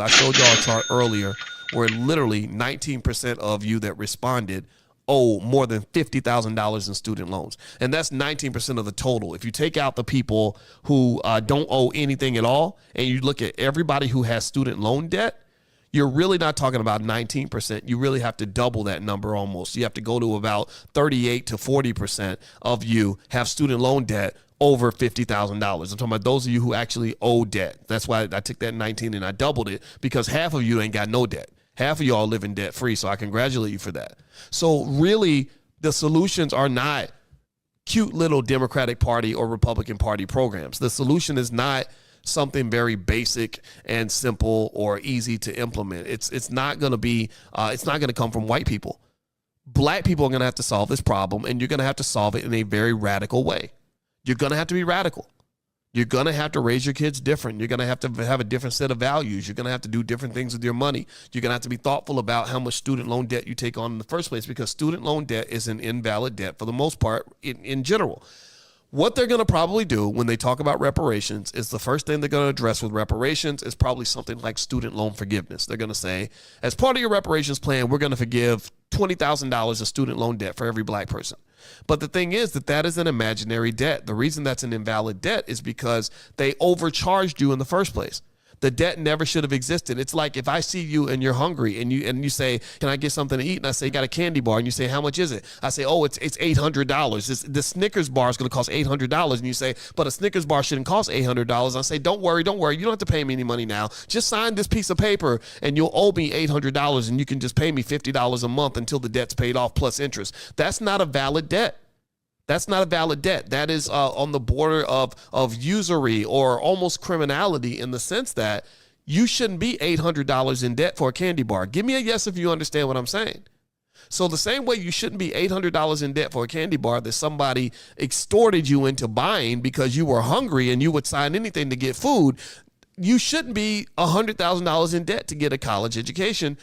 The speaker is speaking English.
I showed y'all a chart earlier where literally 19% of you that responded owe more than $50,000 in student loans. And that's 19% of the total. If you take out the people who don't owe anything at all, and you look at everybody who has student loan debt, you're really not talking about 19%. You really have to double that number almost. You have to go to about 38 to 40% of you have student loan debt over $50,000. I'm talking about those of you who actually owe debt. That's why I took that 19 and I doubled it, because half of you ain't got no debt. Half of y'all living debt free. So I congratulate you for that. So really, the solutions are not cute little Democratic Party or Republican Party programs. The solution is not something very basic and simple or easy to implement. It's not going to be, it's not going to come from white people. Black people are going to have to solve this problem, and you're going to have to solve it in a very radical way. You're going to have to be radical. You're going to have to raise your kids different. You're going to have a different set of values. You're going to have to do different things with your money. You're going to have to be thoughtful about how much student loan debt you take on in the first place, because student loan debt is an invalid debt for the most part in general. What they're going to probably do when they talk about reparations is the first thing they're going to address with reparations is probably something like student loan forgiveness. They're going to say, as part of your reparations plan, we're going to forgive $20,000 of student loan debt for every black person. But the thing is that is an imaginary debt. The reason that's an invalid debt is because they overcharged you in the first place. The debt never should have existed. It's like if I see you and you're hungry and you say, can I get something to eat? And I say, got a candy bar. And you say, how much is it? I say, oh, it's $800. The Snickers bar is going to cost $800. And you say, but a Snickers bar shouldn't cost $800. I say, don't worry. You don't have to pay me any money now. Just sign this piece of paper and you'll owe me $800 and you can just pay me $50 a month until the debt's paid off plus interest. That's not a valid debt. That's not a valid debt. That is on the border of usury or almost criminality, in the sense that you shouldn't be $800 in debt for a candy bar. Give me a yes if you understand what I'm saying. So the same way you shouldn't be $800 in debt for a candy bar that somebody extorted you into buying because you were hungry and you would sign anything to get food, you shouldn't be $100,000 in debt to get a college education.